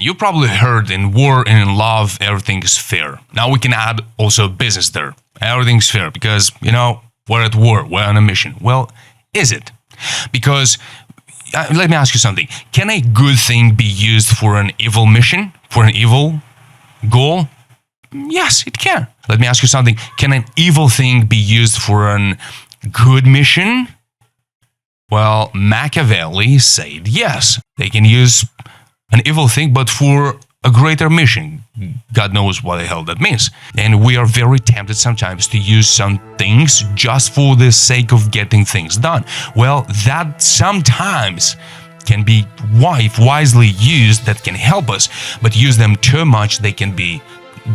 You probably heard in war and in love, everything is fair. Now we can add also business there. Everything's fair because, we're at war, we're on a mission. Well, is it? Because, let me ask you something. Can a good thing be used for an evil mission, for an evil goal? Yes, it can. Let me ask you something. Can an evil thing be used for an good mission? Well, Machiavelli said yes. They can use an evil thing, but for a greater mission. God knows what the hell that means. And we are very tempted sometimes to use some things just for the sake of getting things done. Well, that sometimes can be wisely used, that can help us, but use them too much, they can be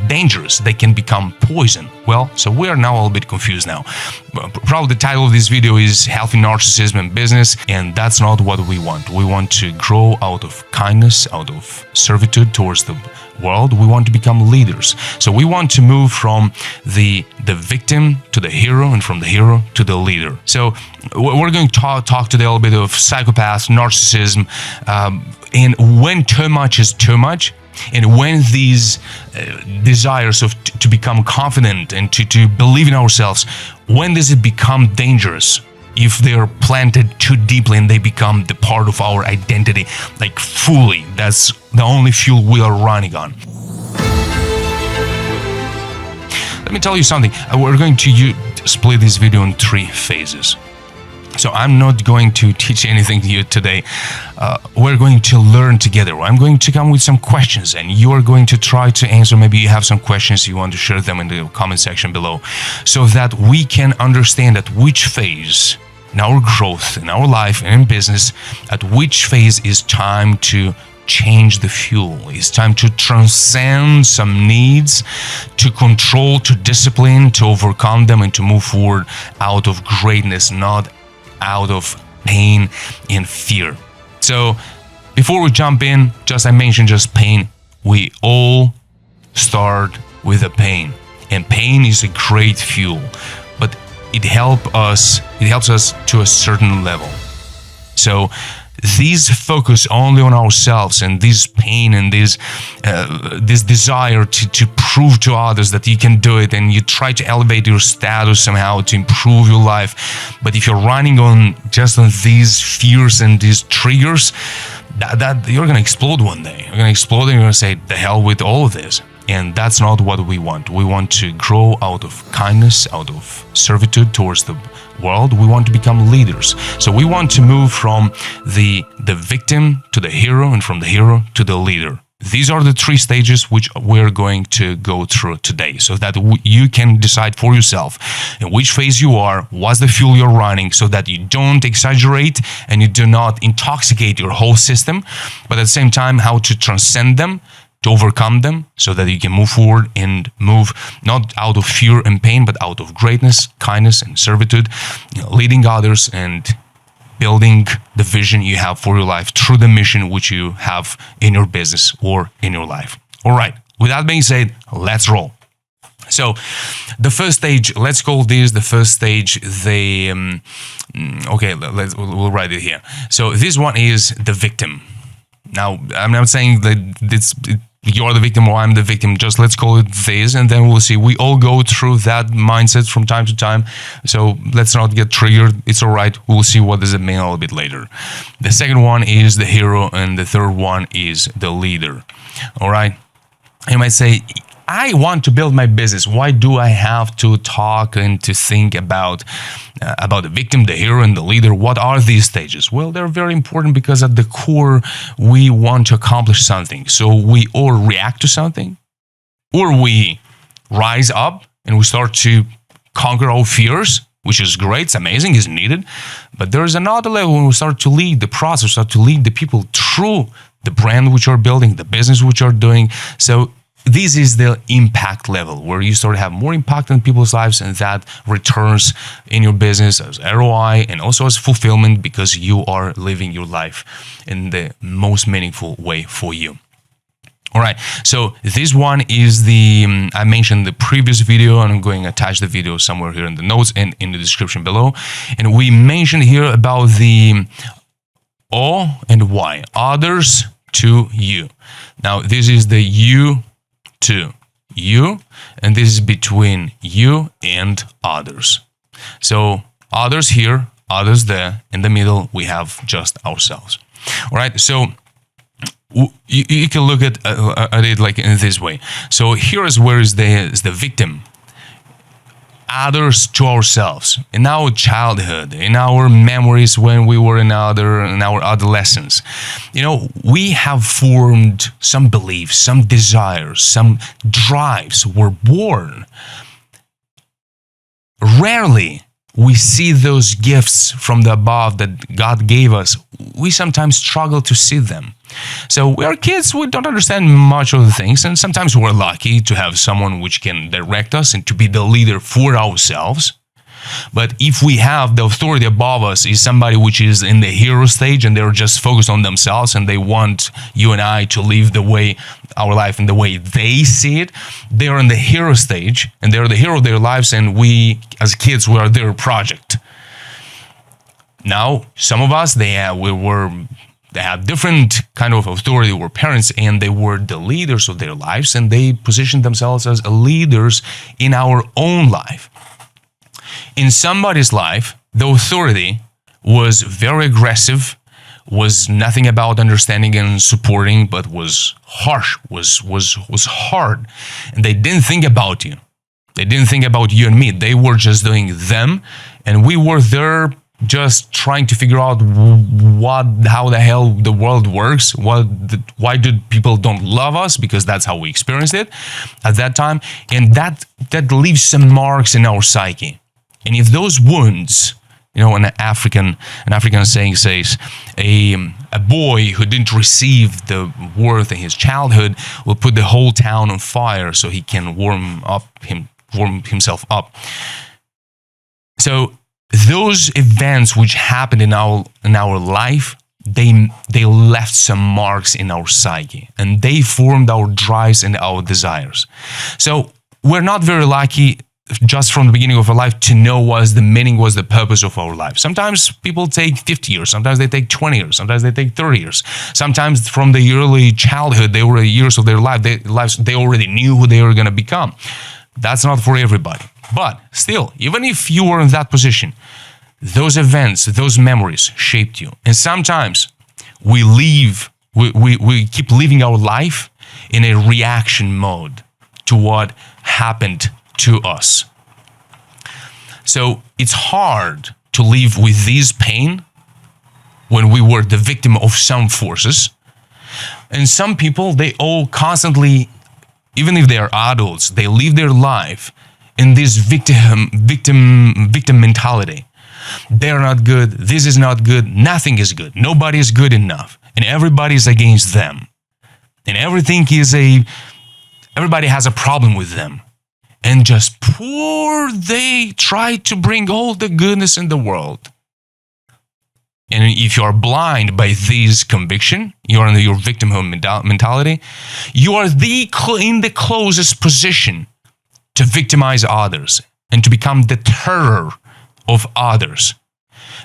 dangerous, they can become poison. Well, so we are now a little bit confused now. Probably the title of this video is Healthy Narcissism in Business, and that's not what we want. We want to grow out of kindness, out of servitude towards the world. We want to become leaders. So we want to move from the victim to the hero, and from the hero to the leader. So we're going to talk today a little bit of psychopath, narcissism, and when too much is too much. And when these desires of to become confident and to believe in ourselves, when does it become dangerous? If they're planted too deeply and they become the part of our identity, like fully, that's the only fuel we are running on. Let me tell you something. We're going to split this video in 3 phases. So I'm not going to teach anything to you today. We're going to learn together. I'm going to come with some questions and you are going to try to answer. Maybe you have some questions, you want to share them in the comment section below, so that we can understand at which phase in our growth, in our life and in business, at which phase is time to change the fuel. It's time to transcend some needs, to control, to discipline, to overcome them, and to move forward out of greatness, not out of pain and fear. So before we jump in, I mentioned just pain. We all start with a pain, and pain is a great fuel, but it helps us to a certain level. So these focus only on ourselves, and this pain and this desire to prove to others that you can do it, and you try to elevate your status somehow to improve your life. But if you're running on these fears and these triggers, that you're gonna explode one day. You're gonna explode and you're gonna say, the hell with all of this. And that's not what we want. We want to grow out of kindness, out of servitude towards the world. We want to become leaders. So we want to move from the victim to the hero, and from the hero to the leader. These are the 3 stages which we're going to go through today, so that you can decide for yourself in which phase you are, what's the fuel you're running, so that you don't exaggerate and you do not intoxicate your whole system, but at the same time how to transcend them, to overcome them, so that you can move forward and move not out of fear and pain, but out of greatness, kindness, and servitude, leading others and building the vision you have for your life through the mission which you have in your business or in your life. All right, with that being said, let's roll. So the first stage, let's call this the first stage, okay, we'll write it here. So this one is the victim. Now, I'm not saying that you're the victim or I'm the victim, just let's call it this, and then we'll see. We all go through that mindset from time to time, so let's not get triggered. It's all right. We'll see what does it mean a little bit later. The second one is the hero, and the third one is the leader. All right? You might say, I want to build my business. Why do I have to talk and to think about the victim, the hero, and the leader? What are these stages? Well, they're very important because at the core, we want to accomplish something. So we or react to something, or we rise up and we start to conquer our fears, which is great, it's amazing, it's needed. But there's another level when we start to lead the process, start to lead the people through the brand which you're building, the business which you're doing. So this is the impact level where you start to have more impact on people's lives, and that returns in your business as ROI and also as fulfillment, because you are living your life in the most meaningful way for you. All right, so this one is I mentioned the previous video, and I'm going to attach the video somewhere here in the notes and in the description below. And we mentioned here about the O and Y, others, to you. Now, this is the you to you, and this is between you and others. So others here, others there. In the middle, we have just ourselves. All right. So you can look at it like in this way. So here is where is the victim. Others to ourselves. In our childhood, in our memories when we were in our adolescence, we have formed some beliefs, some desires, some drives were born. Rarely we see those gifts from the above that God gave us. We sometimes struggle to see them. So we are kids, we don't understand much of the things, and sometimes we're lucky to have someone which can direct us and to be the leader for ourselves. But if we have the authority above us is somebody which is in the hero stage and they're just focused on themselves and they want you and I to live our life in the way they see it, they're in the hero stage and they're the hero of their lives, and we as kids, we are their project. Now, some of us, they had different kind of authority. They were parents and they were the leaders of their lives, and they positioned themselves as leaders in our own life. In somebody's life, the authority was very aggressive, was nothing about understanding and supporting, but was harsh, was hard. And they didn't think about you. They didn't think about you and me. They were just doing them, and we were there just trying to figure out how the hell the world works, why do people don't love us, because that's how we experienced it at that time, and that leaves some marks in our psyche. And if those wounds, an African saying says, a boy who didn't receive the worth in his childhood will put the whole town on fire so he can warm himself up. So those events which happened in our life, they left some marks in our psyche, and they formed our drives and our desires. So we're not very lucky just from the beginning of our life to know what's the meaning, what's the purpose of our life. Sometimes people take 50 years, sometimes they take 20 years, sometimes they take 30 years. Sometimes from the early childhood, they were years of their life, they already knew who they were going to become. That's not for everybody. But still, even if you were in that position, those events, those memories shaped you. And sometimes we keep living our life in a reaction mode to what happened to us. So it's hard to live with this pain when we were the victim of some forces. And some people, they all constantly, even if they are adults, they live their life in this victim mentality. They're not good, this is not good, nothing is good, nobody is good enough, and everybody is against them. And everybody has a problem with them. And just they try to bring all the goodness in the world. And if you are blind by this conviction, you're in your victimhood mentality, you are in the closest position to victimize others and to become the terror of others.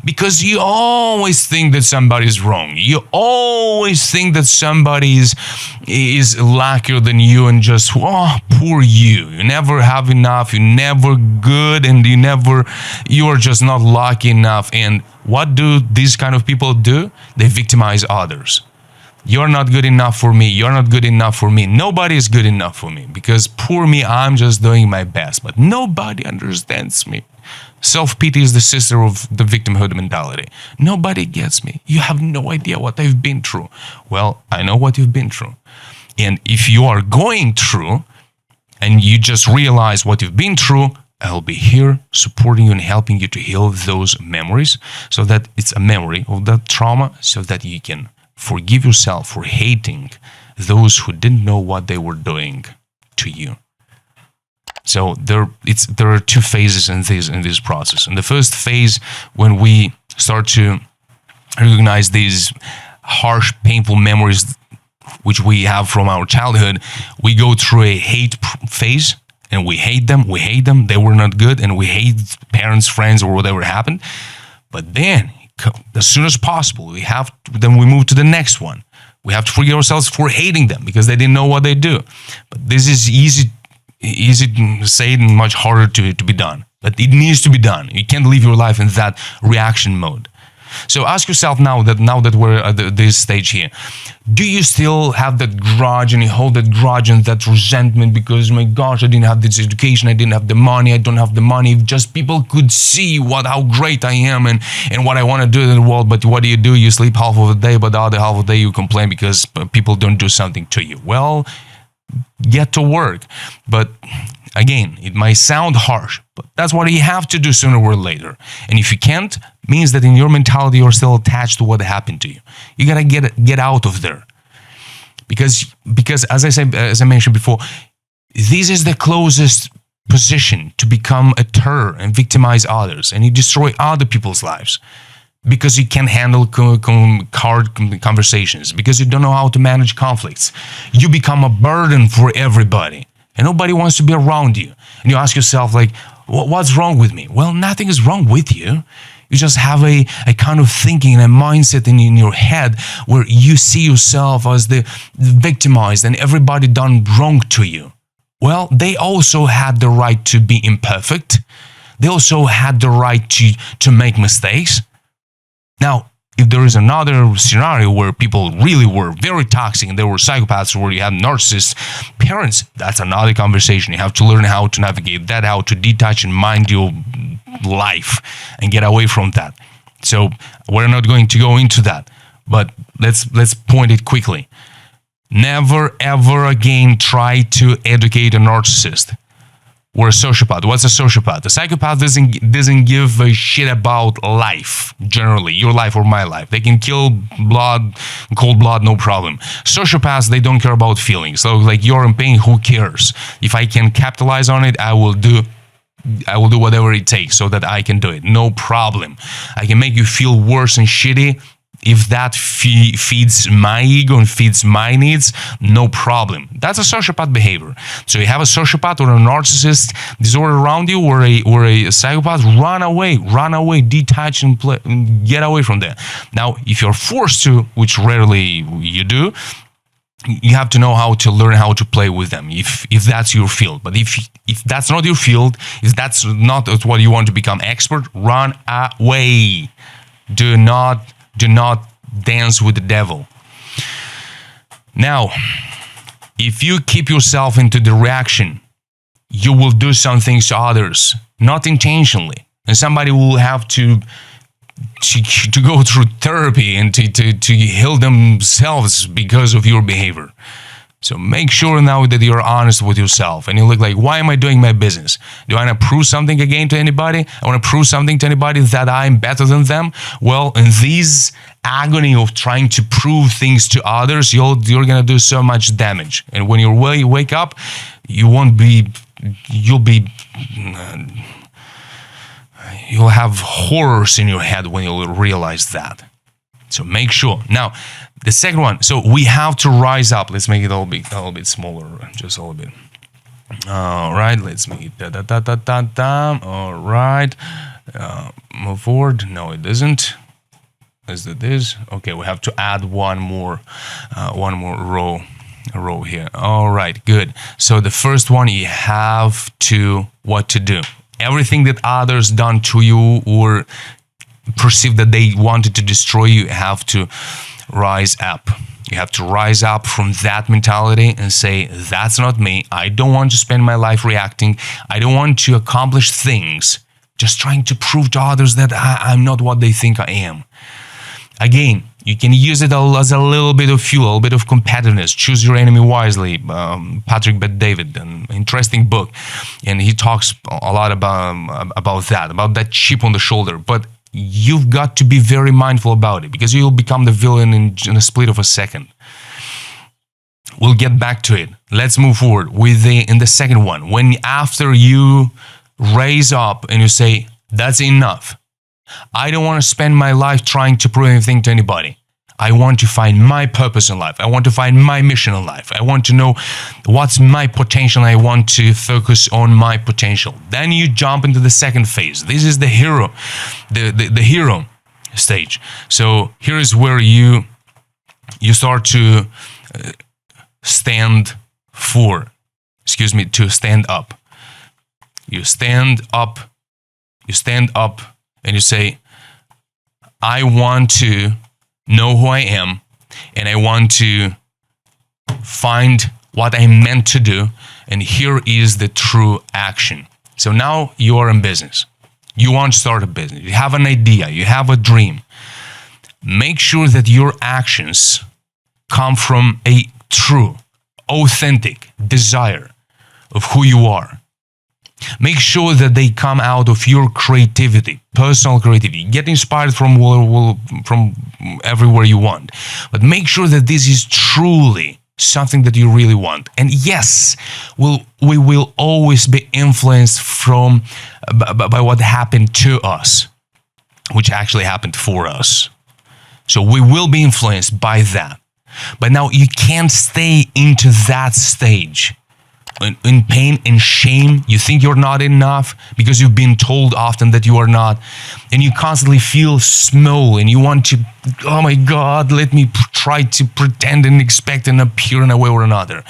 Because you always think that somebody is wrong. You always think that somebody is luckier than you and just, poor you. You never have enough, you're never good, and you are just not lucky enough. And what do these kind of people do? They victimize others. You're not good enough for me. You're not good enough for me. Nobody is good enough for me because poor me, I'm just doing my best. But nobody understands me. Self-pity is the sister of the victimhood mentality. Nobody gets me. You have no idea what I've been through. Well, I know what you've been through. And if you are going through and you just realize what you've been through, I'll be here supporting you and helping you to heal those memories so that it's a memory of that trauma so that you can forgive yourself for hating those who didn't know what they were doing to you. So there are two phases in this process. In the first phase, when we start to recognize these harsh, painful memories which we have from our childhood, we go through a hate phase, and we hate them, they were not good, and we hate parents, friends, or whatever happened. But then, as soon as possible, then we move to the next one, We have to forgive ourselves for hating them because they didn't know what they do. But this is easy to say and much harder to be done. But it needs to be done. You can't live your life in that reaction mode. So ask yourself now that we're at this stage here, do you still have that grudge and you hold that grudge and that resentment because, my gosh, I didn't have this education, I didn't have the money, I don't have the money. If just people could see how great I am and what I want to do in the world, but what do? You sleep half of the day, but the other half of the day you complain because people don't do something to you. Well, get to work. But again, it might sound harsh, but that's what you have to do sooner or later. And if you can't, means that in your mentality you're still attached to what happened to you. You gotta get out of there, because as I mentioned before, this is the closest position to become a terror and victimize others, and you destroy other people's lives because you can't handle hard conversations, because you don't know how to manage conflicts. You become a burden for everybody, and nobody wants to be around you. And you ask yourself, like, what's wrong with me? Well, nothing is wrong with you. You just have a kind of thinking and a mindset in your head where you see yourself as the victimized and everybody done wrong to you. Well, they also had the right to be imperfect. They also had the right to make mistakes. Now, if there is another scenario where people really were very toxic and they were psychopaths, where you have narcissist parents, that's another conversation. You have to learn how to navigate that, how to detach and mind your life and get away from that. So we're not going to go into that, but let's point it quickly. Never ever again try to educate a narcissist or a sociopath. What's a sociopath? A psychopath doesn't give a shit about life, generally, your life or my life. They can kill cold blood, no problem. Sociopaths, they don't care about feelings. So like, you're in pain, who cares? If I can capitalize on it, I will do whatever it takes so that I can do it. No problem. I can make you feel worse and shitty. If that feeds my ego and feeds my needs, no problem. That's a sociopath behavior. So you have a sociopath or a narcissist disorder around you, or a psychopath, run away, detach and get away from there. Now, if you're forced to, which rarely you do, you have to know how to learn how to play with them, if that's your field. But if that's not your field, if that's not what you want to become expert, run away. Do not dance with the devil. Now, if you keep yourself into the reaction, you will do some things to others, not intentionally. And somebody will have to go through therapy and to heal themselves because of your behavior. So make sure now that you're honest with yourself and you look like, why am I doing my business? Do I want to prove something again to anybody? I want to prove something to anybody that I'm better than them? Well, in this agony of trying to prove things to others, you're going to do so much damage. And when you wake up, you'll have horrors in your head when you'll realize that. So make sure. Now, the second one, so we have to rise up. Let's make it a little bit smaller, just a little bit. All right, let's make it all right. Move forward. No, it doesn't. Is it this? Okay, we have to add one more row here. All right, good. So the first one, you have what to do. Everything that others done to you or perceive that they wanted to destroy you, you have to rise up. You have to rise up from that mentality and say, that's not me. I don't want to spend my life reacting. I don't want to accomplish things just trying to prove to others that I'm not what they think I am. Again, you can use it as a little bit of fuel, a little bit of competitiveness. Choose your enemy wisely. Patrick Bet-David, an interesting book. And he talks a lot about that chip on the shoulder. But you've got to be very mindful about it, because you'll become the villain in a split of a second. We'll get back to it. Let's move forward in the second one. When after you raise up and you say, that's enough. I don't want to spend my life trying to prove anything to anybody. I want to find my purpose in life. I want to find my mission in life. I want to know what's my potential. I want to focus on my potential. Then you jump into the second phase. This is the hero, the hero stage. So here is where you you start to stand up. You stand up and you say, I want to know who I am, and I want to find what I'm meant to do, and here is the true action. So now you are in business. You want to start a business. You have an idea. You have a dream. Make sure that your actions come from a true, authentic desire of who you are. Make sure that they come out of your creativity, personal creativity. Get inspired from everywhere you want. But make sure that this is truly something that you really want. And yes, we will always be influenced by what happened to us, which actually happened for us. So we will be influenced by that. But now you can't stay into that stage. In pain and shame, you think you're not enough because you've been told often that you are not, and you constantly feel small and you want to, oh my God, let me try to pretend and expect and appear in a way or another.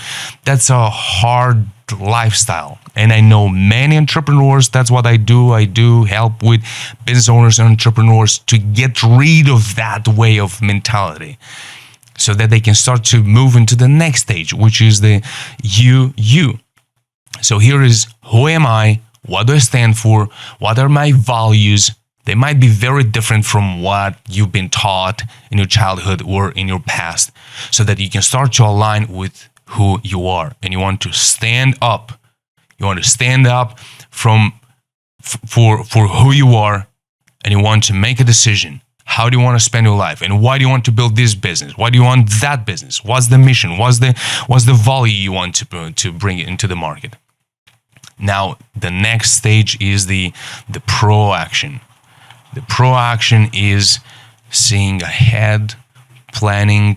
That's a hard lifestyle, and I know many entrepreneurs. That's what I do. I do help with business owners and entrepreneurs to get rid of that way of mentality, so that they can start to move into the next stage, which is the you. So here is, who am I? What do I stand for? What are my values? They might be very different from what you've been taught in your childhood or in your past, so that you can start to align with who you are. And you want to stand up. You want to stand up for who you are, and you want to make a decision. How do you want to spend your life? And why do you want to build this business? Why do you want that business? What's the mission? What's the value you want to bring into the market? Now, the next stage is the pro action. The pro action is seeing ahead, planning.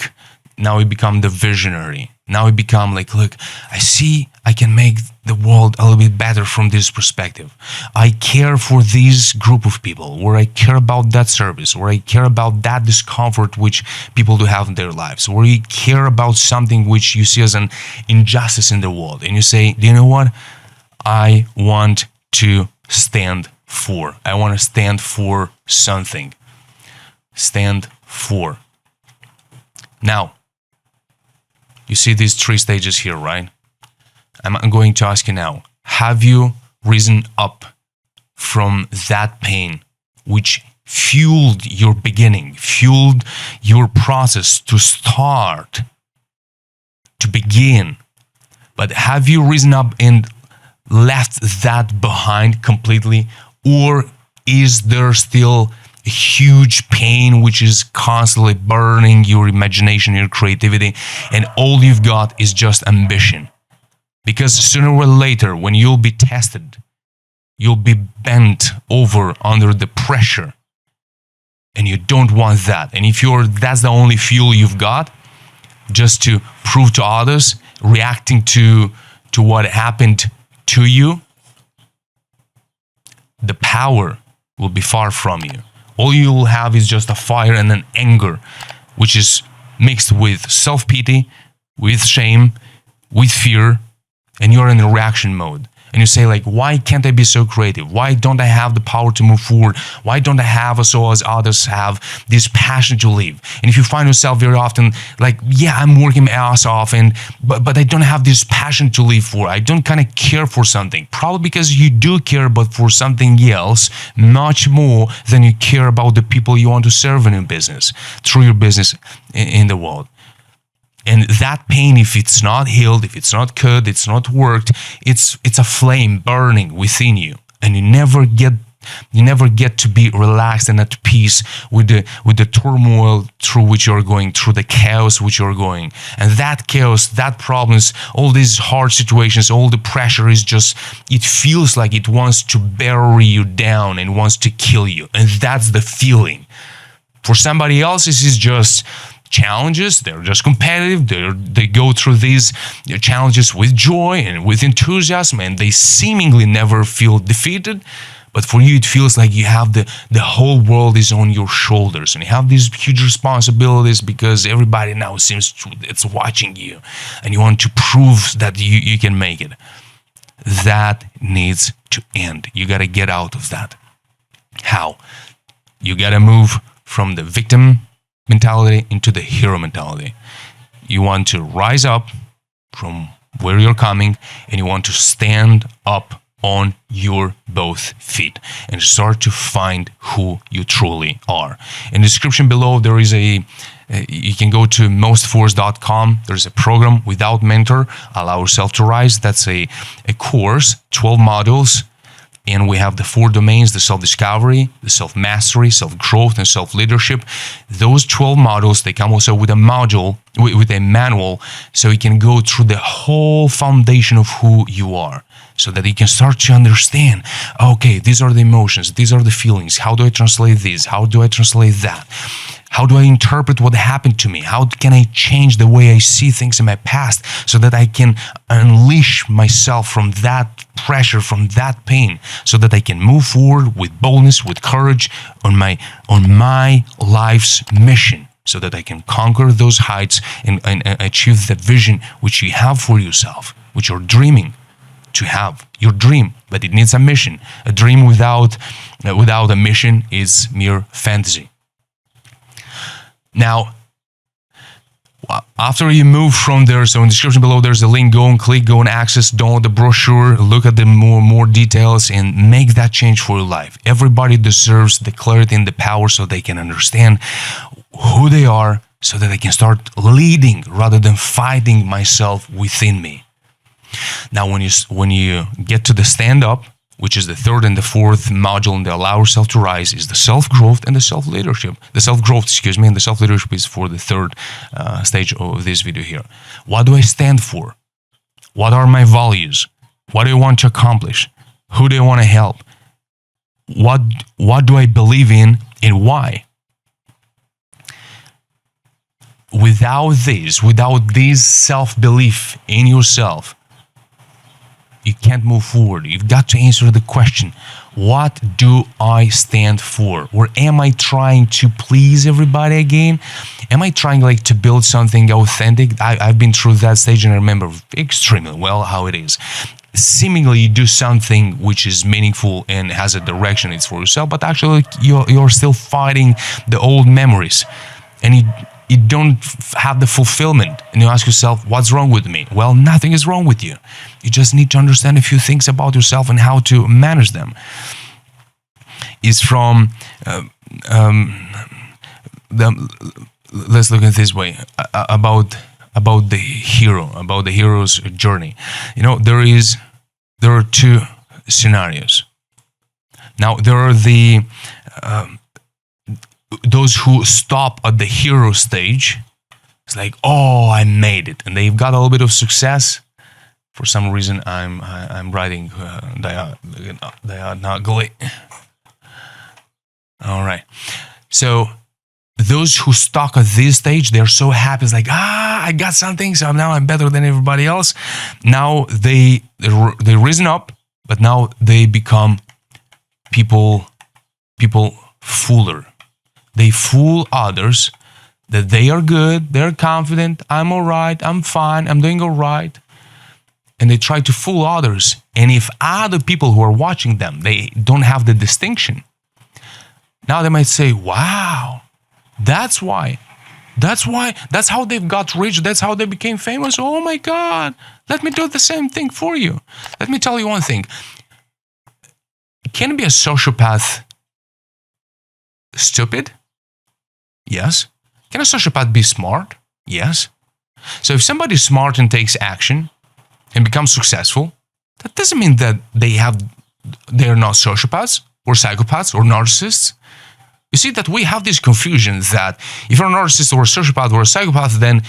Now we become the visionary. Now we become like, look, I see I can make the world a little bit better from this perspective. I care for this group of people, or I care about that service, or I care about that discomfort which people do have in their lives, or you care about something which you see as an injustice in the world. And you say, do you know what? I want to stand for. I want to stand for something. Stand for. Now, you see these 3 stages here, right? I'm going to ask you now, have you risen up from that pain which fueled your beginning, fueled your process to start, to begin? But have you risen up and left that behind completely? Or is there still a huge pain which is constantly burning your imagination, your creativity, and all you've got is just ambition? Because sooner or later, when you'll be tested, you'll be bent over under the pressure, and you don't want that. And if that's the only fuel you've got, just to prove to others, reacting to what happened to you, the power will be far from you. All you will have is just a fire and an anger, which is mixed with self-pity, with shame, with fear, and you're in a reaction mode. And you say, like, why can't I be so creative? Why don't I have the power to move forward? Why don't I have, as well as others have, this passion to live? And if you find yourself very often like, yeah, I'm working my ass off, but I don't have this passion to live for. I don't kind of care for something. Probably because you do care, but for something else, much more than you care about the people you want to serve in your business, through your business in the world. And that pain, if it's not healed, if it's not cut, it's not worked, it's a flame burning within you, and you never get to be relaxed and at peace with the turmoil through which you're going, through the chaos which you're going. And that chaos, that problems, all these hard situations, all the pressure is just, it feels like it wants to bury you down and wants to kill you. And that's the feeling. For somebody else, this is just challenges. They're just competitive. They go through these challenges with joy and with enthusiasm, and they seemingly never feel defeated. But for you, it feels like you have the whole world is on your shoulders, and you have these huge responsibilities because everybody now seems it's watching you, and you want to prove that you can make it. That needs to end. You got to get out of that. How? You got to move from the victim mentality into the hero mentality. You want to rise up from where you're coming, and you want to stand up on your both feet and start to find who you truly are. In the description below, there is you can go to mostforce.com. There's a program, Without Mentor, Allow Yourself to Rise. That's a course, 12 modules. And we have the 4 domains: the self-discovery, the self-mastery, self-growth, and self-leadership. Those 12 modules, they come also with a module, with a manual, so you can go through the whole foundation of who you are, so that you can start to understand, okay, these are the emotions, these are the feelings, how do I translate this, how do I translate that? How do I interpret what happened to me? How can I change the way I see things in my past so that I can unleash myself from that pressure, from that pain, so that I can move forward with boldness, with courage on my life's mission, so that I can conquer those heights and achieve that vision which you have for yourself, which you're dreaming to have. Your dream, but it needs a mission. A dream without a mission is mere fantasy. Now, after you move from there, so in the description below, there's a link. Go and click, go and access, download the brochure, look at the more details, and make that change for your life. Everybody deserves the clarity and the power so they can understand who they are, so that they can start leading rather than fighting myself within me. Now, when you get to the stand-up, which is the 3rd and the 4th module in the Allow Yourself to Rise, is the self-growth and the self-leadership. The self-growth, and the self-leadership is for the 3rd stage of this video here. What do I stand for? What are my values? What do I want to accomplish? Who do I want to help? What do I believe in and why? Without this self-belief in yourself, you can't move forward. You've got to answer the question, what do I stand for? Or am I trying to please everybody again? Am I trying to build something authentic? I've been through that stage and I remember extremely well how it is. Seemingly you do something which is meaningful and has a direction, it's for yourself, but actually you're still fighting the old memories. And you don't have the fulfillment, and you ask yourself, what's wrong with me? Well, nothing is wrong with you. You just need to understand a few things about yourself and how to manage them. It's from let's look at it this way, about the hero, about the hero's journey. There are 2 scenarios. Now, there are those who stop at the hero stage. It's like, oh, I made it, and they've got a little bit of success. For some reason, I'm writing diagonally. All right. So those who stuck at this stage, they're so happy. It's like, I got something, so now I'm better than everybody else. Now they've risen up, but now they become people fooler. They fool others that they are good, they're confident, I'm all right, I'm fine, I'm doing all right. And they try to fool others. And if other people who are watching them, they don't have the distinction, now they might say, wow, that's why. That's how they've got rich. That's how they became famous. Oh my God, let me do the same thing for you. Let me tell you one thing. Can be a sociopath stupid? Yes. Can a sociopath be smart? Yes. So if somebody's smart and takes action and becomes successful, that doesn't mean that they're not sociopaths or psychopaths or narcissists. You see that we have this confusion that if you're a narcissist or a sociopath or a psychopath, then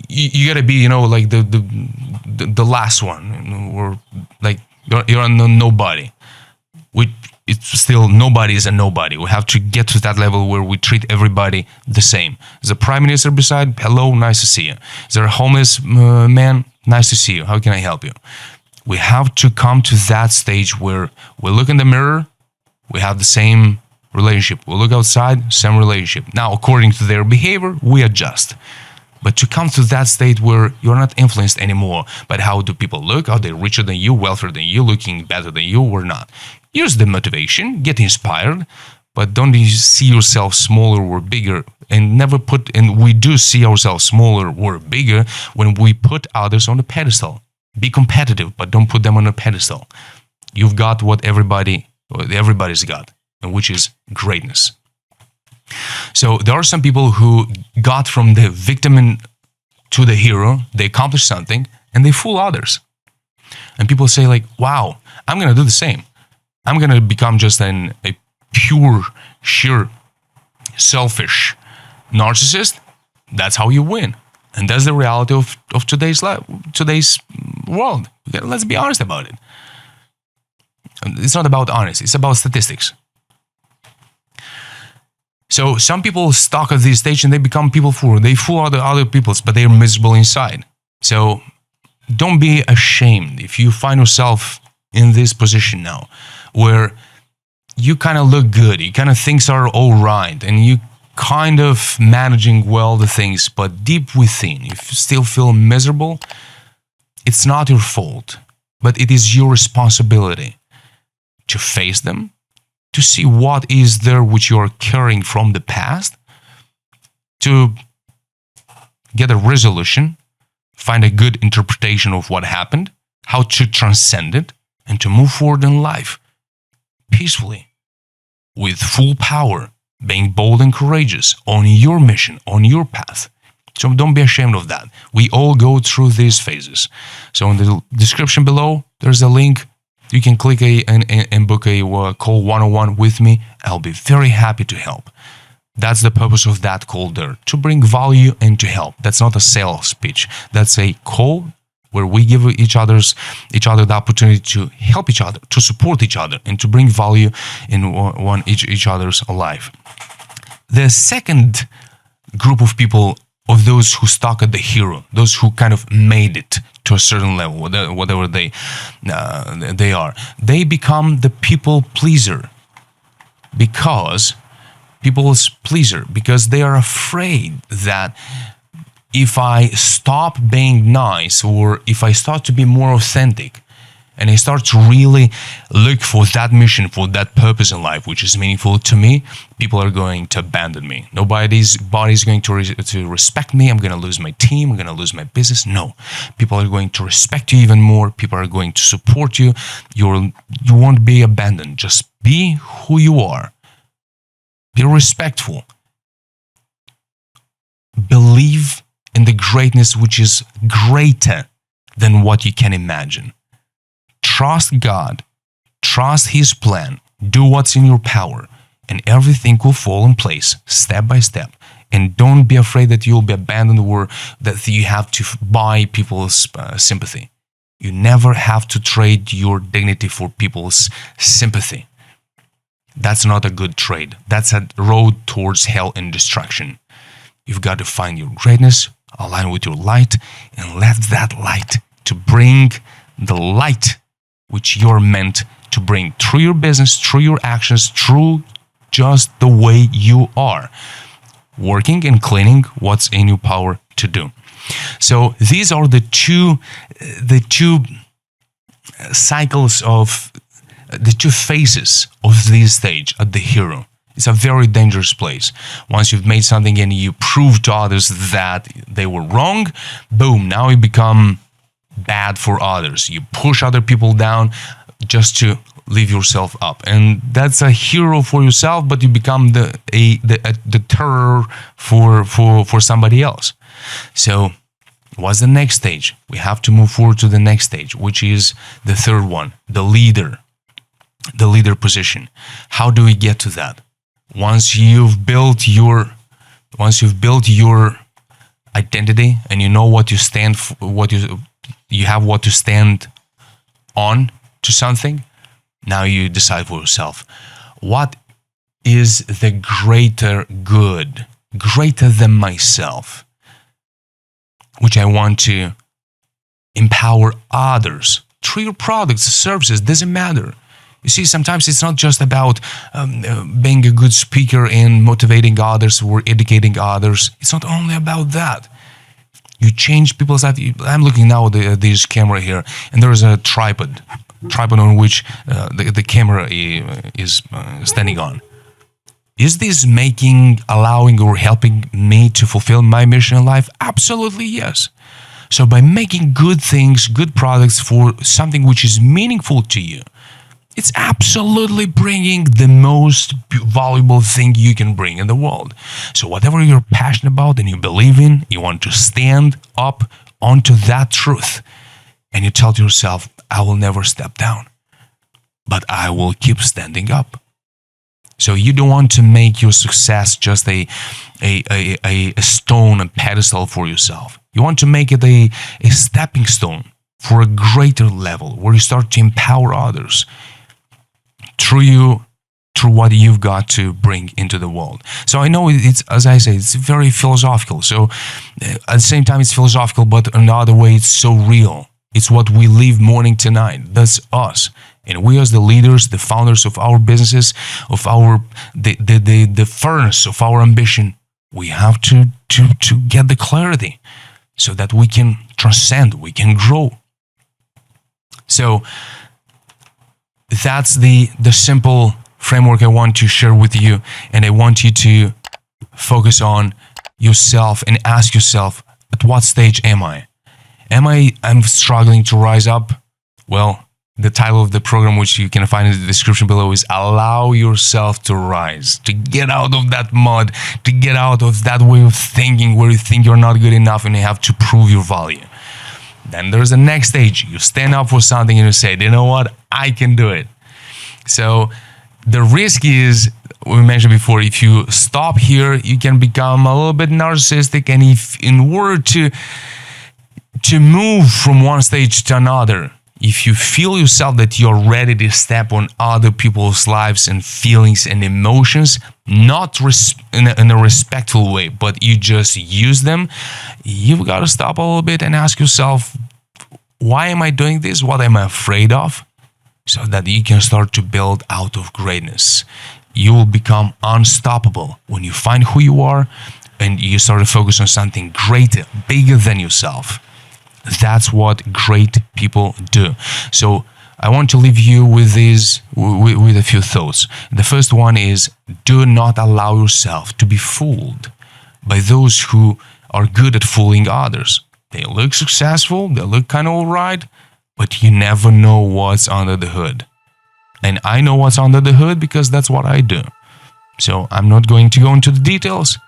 you gotta be, like the last one, or like you're a nobody. It's still, nobody is a nobody. We have to get to that level where we treat everybody the same. Is the prime minister beside? Hello, nice to see you. Is there a homeless man? Nice to see you. How can I help you? We have to come to that stage where we look in the mirror, we have the same relationship. We look outside, same relationship. Now, according to their behavior, we adjust. But to come to that state where you're not influenced anymore by how do people look, are they richer than you, wealthier than you, looking better than you, or not? Use the motivation, get inspired, but don't see yourself smaller or bigger. And we do see ourselves smaller or bigger when we put others on a pedestal. Be competitive, but don't put them on a pedestal. You've got what everybody's got, which is greatness. So there are some people who got from the victim to the hero, they accomplished something, and they fool others. And people say like, wow, I'm going to do the same. I'm going to become just a pure, sheer, selfish narcissist. That's how you win. And that's the reality of today's world. Let's be honest about it. It's not about honesty, it's about statistics. So some people stuck at this stage and they become people fool. They fool other peoples, but they're miserable inside. So don't be ashamed if you find yourself in this position now, where you kind of look good, you kind of things are all right, and you kind of managing well the things, but deep within, if you still feel miserable, it's not your fault, but it is your responsibility to face them, to see what is there which you are carrying from the past, to get a resolution, find a good interpretation of what happened, how to transcend it, and to move forward in life peacefully, with full power, being bold and courageous on your mission, on your path. So don't be ashamed of that. We all go through these phases. So in the description below, there's a link. You can click and book a call 101 with me. I'll be very happy to help. That's the purpose of that call there, to bring value and to help. That's not a sales pitch. That's a call where we give each other the opportunity to help each other, to support each other, and to bring value in each other's life. The second group of people, of those who stuck at the hero, those who kind of made it to a certain level, whatever they are, they become the people pleaser, because they are afraid that if I stop being nice, or if I start to be more authentic, and I start to really look for that mission, for that purpose in life, which is meaningful to me, people are going to abandon me. Nobody's going to respect me. I'm going to lose my team. I'm going to lose my business. No. People are going to respect you even more. People are going to support you. You won't be abandoned. Just be who you are. Be respectful. Believe in the greatness which is greater than what you can imagine. Trust God, trust His plan, do what's in your power, and everything will fall in place step by step. And don't be afraid that you'll be abandoned or that you have to buy people's sympathy. You never have to trade your dignity for people's sympathy. That's not a good trade. That's a road towards hell and destruction. You've got to find your greatness, align with your light, and let that light to bring the light which you're meant to bring through your business, through your actions, through just the way you are, working and cleaning what's in your power to do. So these are the two cycles of the two phases of this stage at the hero. It's a very dangerous place. Once you've made something and you prove to others that they were wrong, boom, now you become bad for others. You push other people down just to lift yourself up, and that's a hero for yourself, but you become the terror for somebody else. So what's the next stage? We have to move forward to the next stage, which is the third one, the leader position. How do we get to that? Once you've built your identity and you know what you stand for, you have what to stand on to something, now you decide for yourself, what is the greater good, greater than myself, which I want to empower others through your products, services, doesn't matter. You see, sometimes it's not just about being a good speaker and motivating others or educating others. It's not only about that. You change people's life. I'm looking now at this camera here, and there is a tripod on which the camera is standing on. Is this allowing, or helping me to fulfill my mission in life? Absolutely yes. So by making good things, good products for something which is meaningful to you, it's absolutely bringing the most valuable thing you can bring in the world. So whatever you're passionate about and you believe in, you want to stand up onto that truth. And you tell to yourself, I will never step down, but I will keep standing up. So you don't want to make your success just a stone, a pedestal for yourself. You want to make it a stepping stone for a greater level where you start to empower others through what you've got to bring into the world. So I know it's, as I say, it's very philosophical. So at the same time, it's philosophical, but in another way, it's so real. It's what we live morning to night. That's us. And we as the leaders, the founders of our businesses, of the furnace of our ambition, we have to get the clarity so that we can transcend, we can grow. So that's the simple framework I want to share with you, and I want you to focus on yourself and ask yourself, at what stage am I? I'm struggling to rise up? Well, the title of the program, which you can find in the description below, is Allow Yourself to Rise, to get out of that mud, to get out of that way of thinking where you think you're not good enough and you have to prove your value. Then there's the next stage. You stand up for something and you say, you know what? I can do it. So the risk is, we mentioned before, if you stop here, you can become a little bit narcissistic. And if in order to move from one stage to another, if you feel yourself that you're ready to step on other people's lives and feelings and emotions, not in a respectful way, but you just use them, you've got to stop a little bit and ask yourself, why am I doing this? What am I afraid of? So that you can start to build out of greatness. You will become unstoppable when you find who you are and you start to focus on something greater, bigger than yourself. That's what great people do. So I want to leave you with with a few thoughts. The first one is, do not allow yourself to be fooled by those who are good at fooling others. They look successful, they look kind of all right, but you never know what's under the hood. And I know what's under the hood because that's what I do. So I'm not going to go into the details,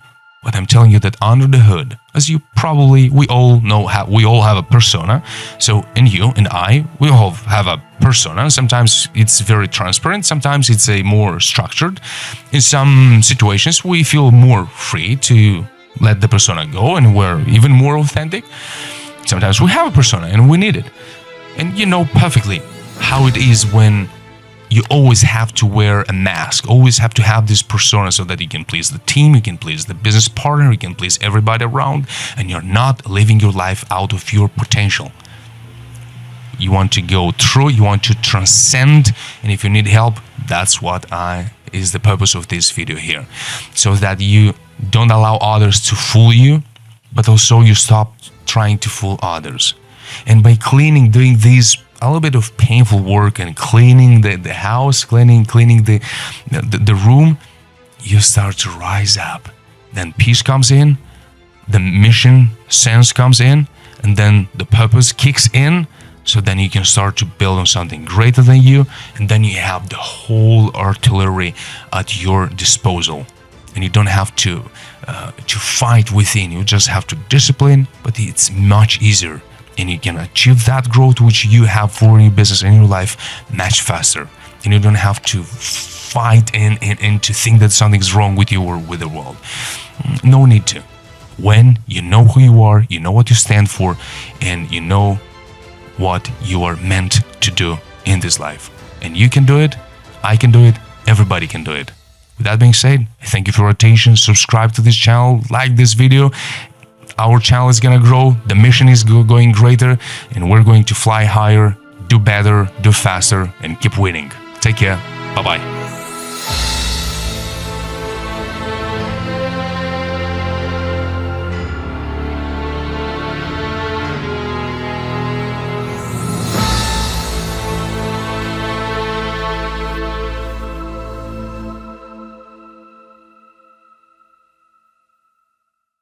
but I'm telling you that under the hood, as we all know, we all have a persona. So, and you and I, we all have a persona. Sometimes it's very transparent. Sometimes it's a more structured. In some situations, we feel more free to let the persona go and we're even more authentic. Sometimes we have a persona and we need it. And you know perfectly how it is when you always have to wear a mask, always have to have this persona so that you can please the team, you can please the business partner, you can please everybody around, and you're not living your life out of your potential. You want to go through, you want to transcend, and if you need help, that's what is the purpose of this video here. So that you don't allow others to fool you, but also you stop trying to fool others. And by doing these a little bit of painful work and cleaning the house, cleaning the room, you start to rise up. Then peace comes in, the mission sense comes in, and then the purpose kicks in. So then you can start to build on something greater than you, and then you have the whole artillery at your disposal. And you don't have to fight within. You just have to discipline, but it's much easier. And you can achieve that growth which you have for your business and your life much faster. And you don't have to fight and to think that something's wrong with you or with the world. No need to. When you know who you are, you know what you stand for, and you know what you are meant to do in this life. And you can do it, I can do it, everybody can do it. With that being said, thank you for your attention. Subscribe to this channel, like this video. Our channel is gonna grow, the mission is going greater, and we're going to fly higher do better, do faster, and keep winning. Take care. Bye-bye.